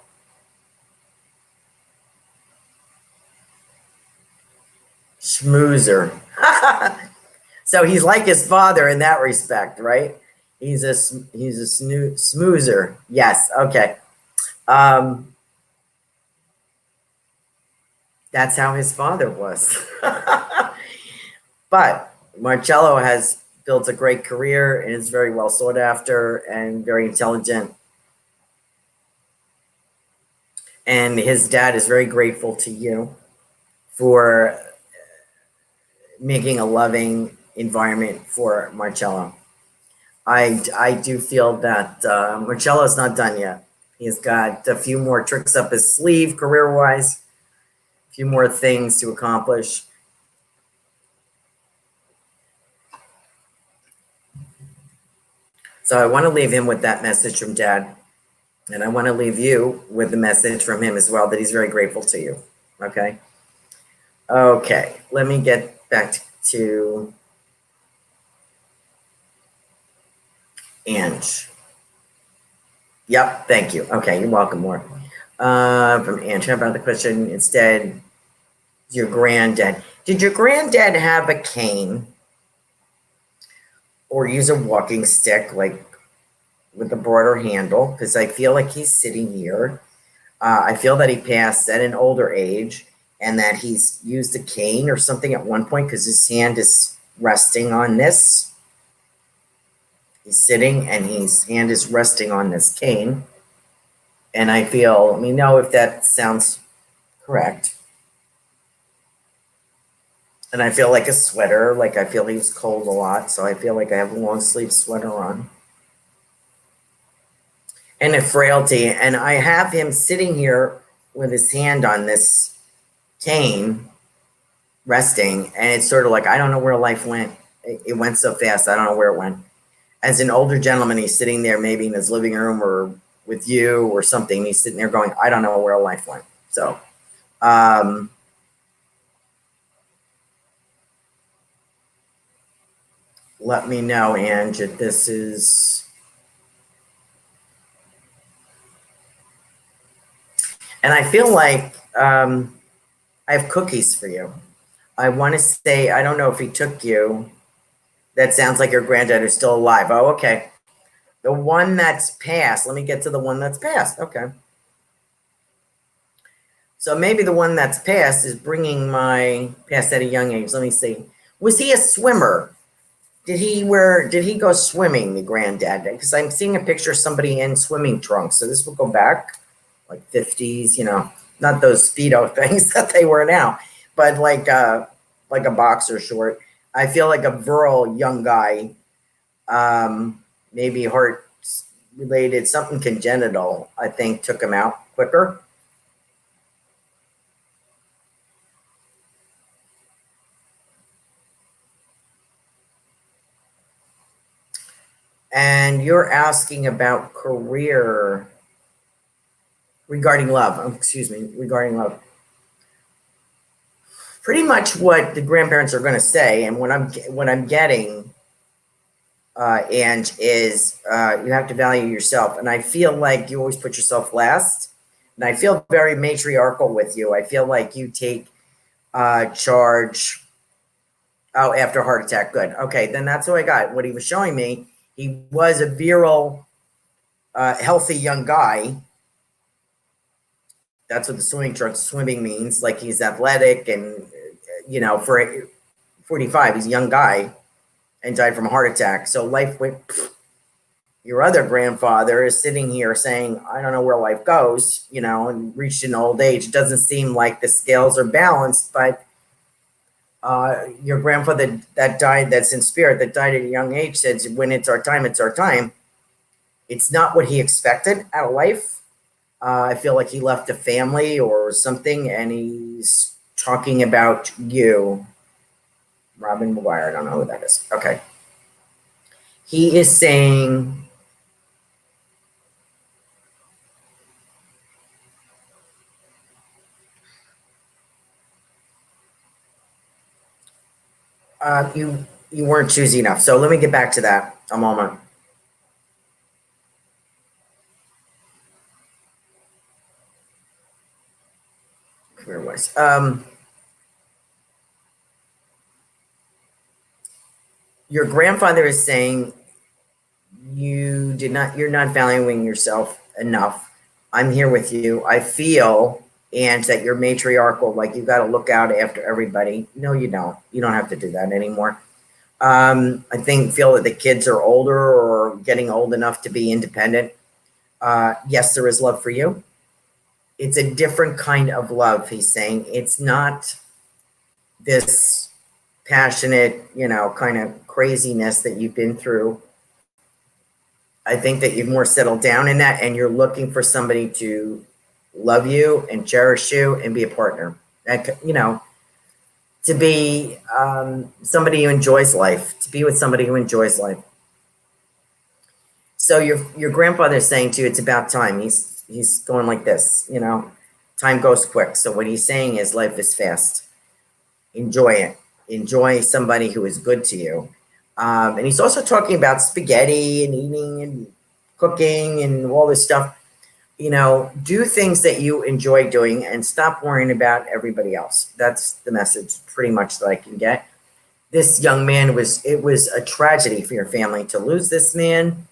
Schmoozer. So he's like his father in that respect, right? He's a smoozer. Yes. Okay. That's how his father was. But Marcello has built a great career and is very well sought after and very intelligent. And his dad is very grateful to you for making a loving environment for Marcello. I do feel that Marcello's not done yet. He's got a few more tricks up his sleeve career-wise, a few more things to accomplish. So I want to leave him with that message from Dad. And I want to leave you with the message from him as well, that he's very grateful to you. Okay? Okay, let me get back to Ange. Yep, thank you. Okay, you're welcome, more. From Ange, how about the question instead? Your granddad. Did your granddad have a cane or use a walking stick, like with a broader handle? Because I feel like he's sitting here. I feel that he passed at an older age, and that he's used a cane or something at one point, because his hand is resting on this. He's sitting and his hand is resting on this cane. And I feel, let me know if that sounds correct. And I feel like a sweater, like I feel he was cold a lot. So I feel like I have a long sleeve sweater on. And a frailty. And I have him sitting here with his hand on this cane, resting. And it's sort of like, I don't know where life went. It went so fast. I don't know where it went. As an older gentleman, he's sitting there maybe in his living room or with you or something. He's sitting there going, I don't know where life went. So Um, let me know, Ange, if this is... And I feel like I have cookies for you. I want to say, I don't know if he took you. That sounds like your granddad is still alive. Oh, okay. The one that's passed. Let me get to the one that's passed. Okay. So maybe the one that's passed is bringing my past at a young age. Let me see. Was he a swimmer? Did he go swimming, the granddad? Because I'm seeing a picture of somebody in swimming trunks. So this will go back like 50s, you know, not those Speedo things that they wear now, but like a boxer short. I feel like a virile young guy, maybe heart related, something congenital, I think took him out quicker. And you're asking about career regarding love. Excuse me, regarding love. Pretty much what the grandparents are going to say, and what I'm getting, and is you have to value yourself. And I feel like you always put yourself last. And I feel very matriarchal with you. I feel like you take charge. Oh, after a heart attack. Good. Okay, then that's what I got. What he was showing me, he was a virile, healthy young guy. That's what the swimming means. Like he's athletic and, you know, for 45, he's a young guy and died from a heart attack. So life went. Your other grandfather is sitting here saying, I don't know where life goes, you know, and reached an old age. It doesn't seem like the scales are balanced, but your grandfather that died, that's in spirit, that died at a young age, says, when it's our time, it's our time. It's not what he expected out of life. I feel like he left a family or something, and he's talking about you. Robin McGuire, I don't know who that is. Okay. He is saying, you weren't choosy enough. So let me get back to that a moment. Where was your grandfather is saying you're not valuing yourself enough. I'm here with you. I feel, and that you're matriarchal, like you got to look out after everybody. No, you don't. You don't have to do that anymore. I feel that the kids are older or getting old enough to be independent. Yes, there is love for you. It's a different kind of love, he's saying. It's not this passionate, you know, kind of craziness that you've been through. I think that you've more settled down in that, and you're looking for somebody to love you and cherish you and be a partner. You know, to be somebody who enjoys life, to be with somebody who enjoys life. So your grandfather is saying to you, it's about time. He's going like this, you know, time goes quick. So what he's saying is life is fast. Enjoy it. Enjoy somebody who is good to you. And he's also talking about spaghetti and eating and cooking and all this stuff. You know, do things that you enjoy doing and stop worrying about everybody else. That's the message pretty much that I can get. This young man it was a tragedy for your family to lose this man.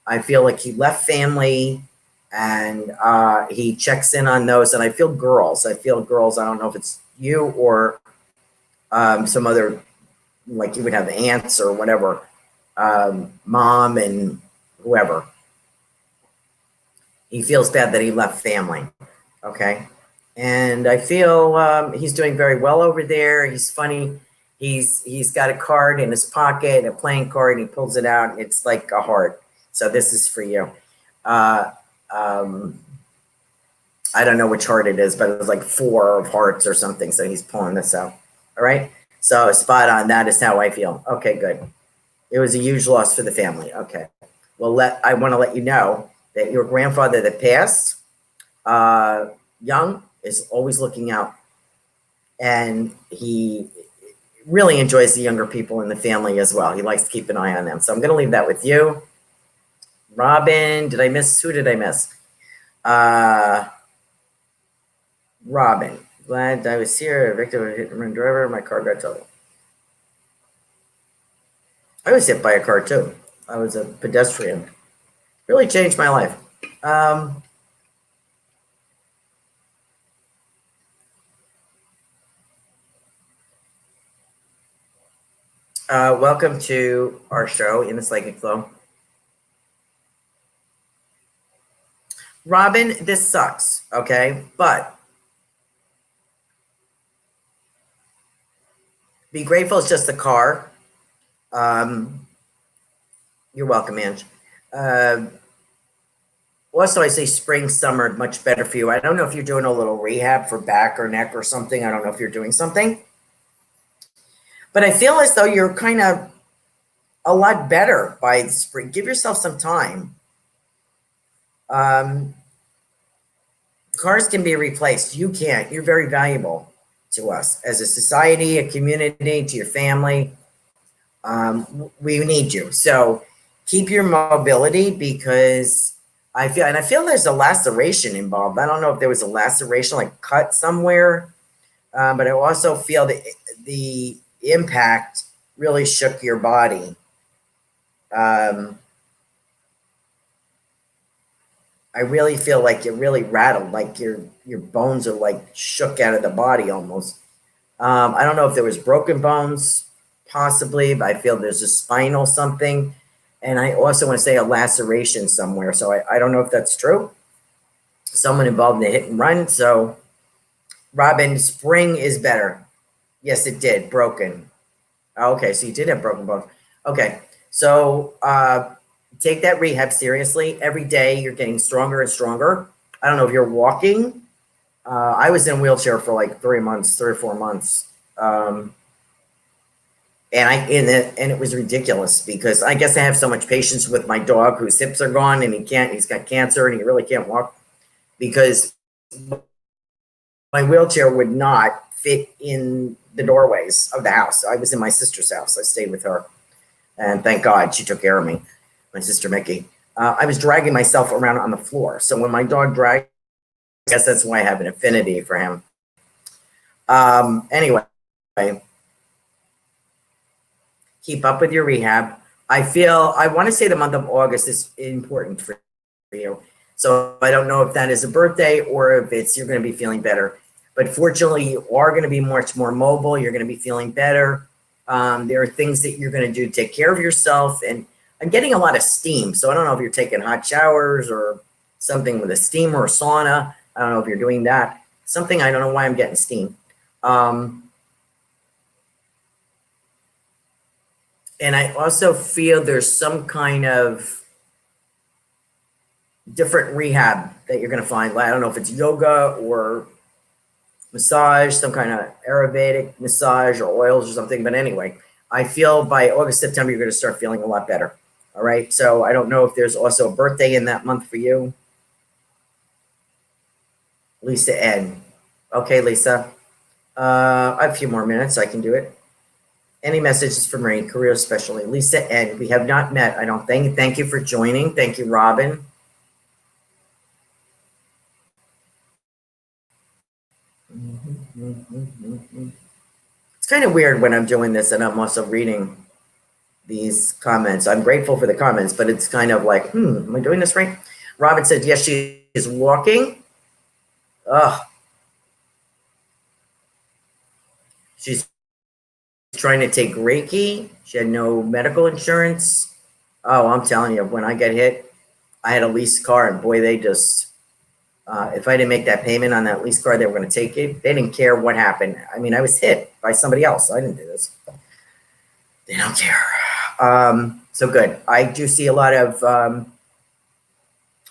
I feel like he left family, and he checks in on those. And I feel girls. I don't know if it's you or some other, like you would have aunts or whatever, mom and whoever. He feels bad that he left family. Okay. And I feel he's doing very well over there. He's funny. He's got a card in his pocket, a playing card, and he pulls it out. And it's like a heart. So this is for you. I don't know which heart it is, but it was like 4 of hearts or something. So he's pulling this out. All right. So spot on. That is how I feel. Okay, good. It was a huge loss for the family. Okay. Well, I want to let you know that your grandfather that passed young is always looking out. And he really enjoys the younger people in the family as well. He likes to keep an eye on them. So I'm going to leave that with you. Robin, did I miss? Who did I miss? Robin, glad I was here. A victim of a hit and run driver. My car got totaled. I was hit by a car too. I was a pedestrian. Really changed my life. Welcome to our show, In the Psychic Flow. Robin, this sucks, okay? But be grateful it's just a car. You're welcome, Ange. Also, I say spring, summer, much better for you. I don't know if you're doing a little rehab for back or neck or something. I don't know if you're doing something. But I feel as though you're kind of a lot better by the spring. Give yourself some time. Cars can be replaced. You can't. You're very valuable to us as a society, a community, to your family. We need you. So keep your mobility, because I feel there's a laceration involved. I don't know if there was a laceration, like cut somewhere, but I also feel that the impact really shook your body. I really feel like it really rattled, like your bones are like shook out of the body almost. I don't know if there was broken bones, possibly, but I feel there's a spinal something. And I also want to say a laceration somewhere. So I don't know if that's true. Someone involved in a hit and run. So Robin, spring is better. Yes, it did. Broken. Okay, so you did have broken bones. Okay, so take that rehab seriously. Every day you're getting stronger and stronger. I don't know if you're walking. I was in a wheelchair for like 3 or 4 months. And it was ridiculous, because I guess I have so much patience with my dog whose hips are gone and he's got cancer and he really can't walk, because my wheelchair would not fit in the doorways of the house. I was in my sister's house. I stayed with her, and thank God she took care of me, my sister Mickey. I was dragging myself around on the floor. So when my dog dragged, I guess that's why I have an affinity for him. Anyway, keep up with your rehab. I want to say the month of August is important for you. So I don't know if that is a birthday or if it's you're going to be feeling better. But fortunately, you are going to be much more mobile. You're going to be feeling better. There are things that you're going to do to take care of yourself. And I'm getting a lot of steam. So I don't know if you're taking hot showers or something with a steamer or sauna. I don't know if you're doing that. Something, I don't know why I'm getting steam. And I also feel there's some kind of different rehab that you're going to find. I don't know if it's yoga or massage, some kind of Ayurvedic massage or oils or something. But anyway, I feel by August, September, you're going to start feeling a lot better. All right. So I don't know if there's also a birthday in that month for you. Lisa N. Okay, Lisa. I have a few more minutes. I can do it. Any messages for Marie, career especially? Lisa N. We have not met, I don't think. Thank you for joining. Thank you, Robin. It's kind of weird when I'm doing this and I'm also reading these comments. I'm grateful for the comments, but it's kind of like, am I doing this right? Robin said, yes, she is walking. Ugh. She's trying to take Reiki. She had no medical insurance. Oh, I'm telling you, when I get hit, I had a leased car, and boy, they just, if I didn't make that payment on that lease car, they were going to take it. They didn't care what happened. I mean, I was hit by somebody else. I didn't do this. They don't care. So good. I do see a lot of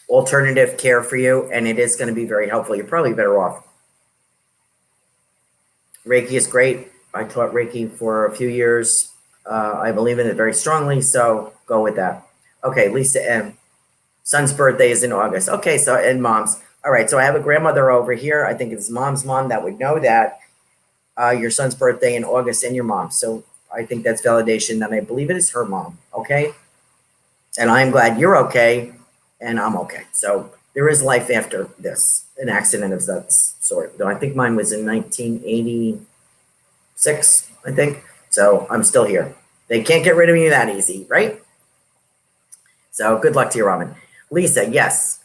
alternative care for you, and it is going to be very helpful. You're probably better off. Reiki is great. I taught Reiki for a few years. I believe in it very strongly, so go with that. Okay, Lisa M. Son's birthday is in August. Okay, so, and mom's. All right, so I have a grandmother over here. I think it's mom's mom that would know that your son's birthday in August and your mom. So I think that's validation that I believe it is her mom. Okay. And I'm glad you're okay and I'm okay. So there is life after this, an accident of that sort. Though I think mine was in 1986, I think. So I'm still here. They can't get rid of me that easy, right? So good luck to you, Robin. Lisa, yes.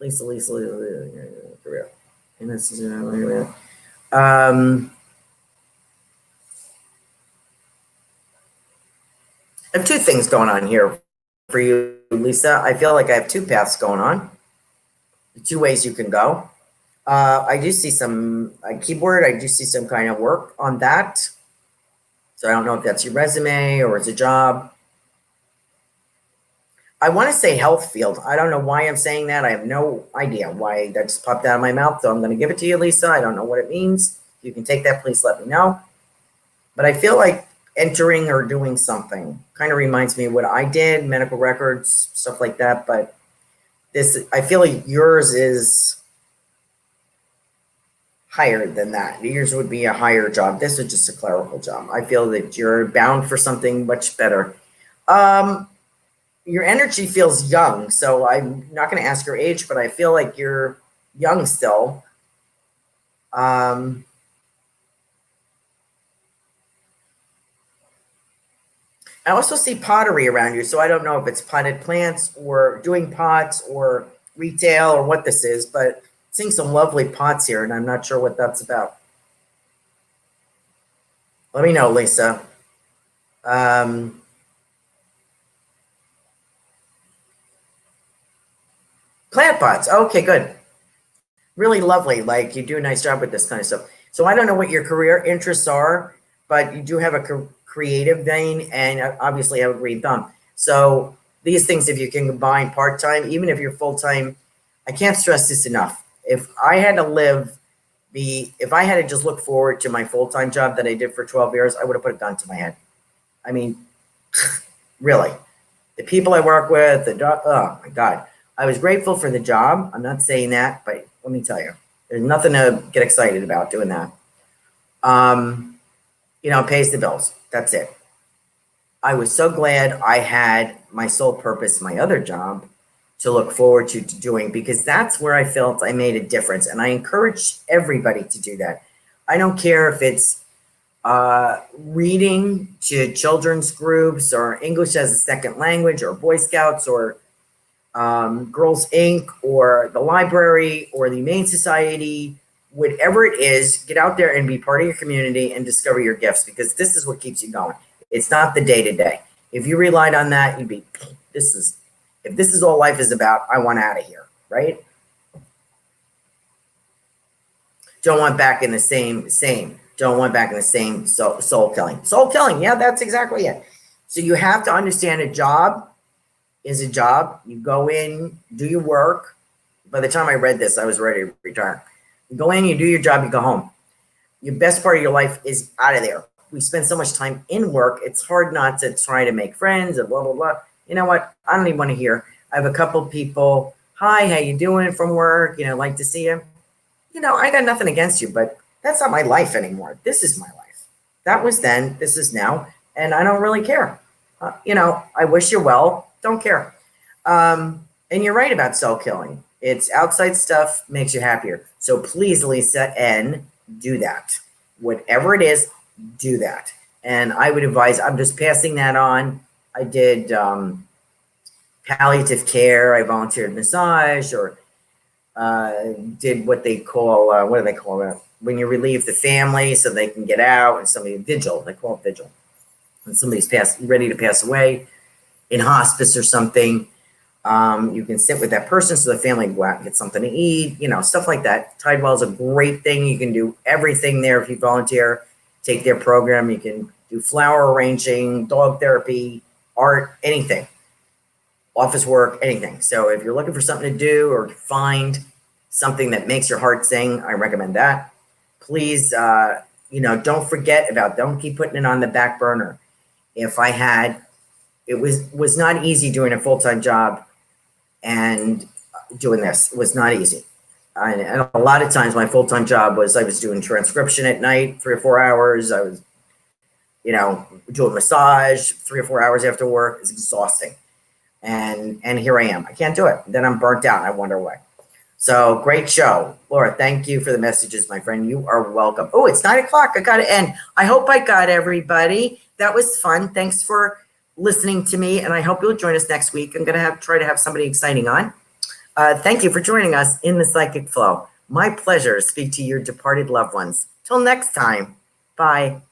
Lisa. And this is I have two things going on here for you, Lisa. I feel like I have two paths going on, two ways you can go. I do see some keyboard. I do see some kind of work on that. So I don't know if that's your resume or it's a job. I want to say health field. I don't know why I'm saying that. I have no idea why that just popped out of my mouth. So I'm going to give it to you, Lisa. I don't know what it means. If you can take that, please let me know. But I feel like entering or doing something kind of reminds me of what I did, medical records, stuff like that. But this, I feel like yours is higher than that. Yours would be a higher job. This is just a clerical job. I feel that you're bound for something much better. Your energy feels young, so I'm not going to ask your age, but I feel like you're young still. I also see pottery around you, so I don't know if it's potted plants or doing pots or retail or what this is, but seeing some lovely pots here, and I'm not sure what that's about. Let me know, Lisa. Plant pots. Okay, good. Really lovely. Like you do a nice job with this kind of stuff. So I don't know what your career interests are, but you do have a creative vein and obviously have a green thumb. So these things, if you can combine part-time, even if you're full-time, I can't stress this enough. If I had to if I had to just look forward to my full-time job that I did for 12 years, I would have put a gun to my head. I mean, really, the people I work with, oh my God. I was grateful for the job. I'm not saying that, but let me tell you, there's nothing to get excited about doing that. It pays the bills. That's it. I was so glad I had my sole purpose, my other job, to look forward to doing, because that's where I felt I made a difference. And I encourage everybody to do that. I don't care if it's reading to children's groups or English as a second language or Boy Scouts or Girls Inc. or the library or the Humane Society, whatever it is, get out there and be part of your community and discover your gifts, because this is what keeps you going. It's not the day-to-day. If you relied on that, you'd be, if this is all life is about, I want out of here, right? Don't want back in the same. Don't want back in the same soul killing. Soul killing, yeah, that's exactly it. So you have to understand a job is a job. You go in, do your work. By the time I read this, I was ready to retire. You go in, you do your job, you go home. Your best part of your life is out of there. We spend so much time in work, it's hard not to try to make friends and blah, blah, blah. You know what? I don't even want to hear. I have a couple people, hi, how you doing from work? Like to see you. I got nothing against you, but that's not my life anymore. This is my life. That was then, this is now, and I don't really care. I wish you well. Don't care. And you're right about soul killing. It's outside stuff makes you happier. So please, Lisa N, do that. Whatever it is, do that. And I would advise, I'm just passing that on. I did palliative care. I volunteered massage or did what they call, what do they call that? When you relieve the family so they can get out, and somebody, vigil, they call it vigil. When somebody's ready to pass away in hospice or something, you can sit with that person so the family can go out and get something to eat, stuff like that. Tidewell is a great thing. You can do everything there if you volunteer, take their program. You can do flower arranging, dog therapy, art, anything, office work, anything. So if you're looking for something to do or find something that makes your heart sing, I recommend that. Please, don't forget don't keep putting it on the back burner. It was not easy doing a full-time job. And, doing this. It was not easy. And a lot of times my full-time job was I was doing transcription at night, 3 or 4 hours. I was, doing massage 3 or 4 hours after work. It's exhausting. And here I am. I can't do it. Then I'm burnt out. And I wonder why. So great show. Laura, thank you for the messages, my friend. You are welcome. Oh, it's 9 o'clock. I got to end. I hope I got everybody. That was fun. Thanks for listening to me. And I hope you'll join us next week. I'm going to try to have somebody exciting on. Thank you for joining us in the Psychic Flow. My pleasure to speak to your departed loved ones. Till next time. Bye.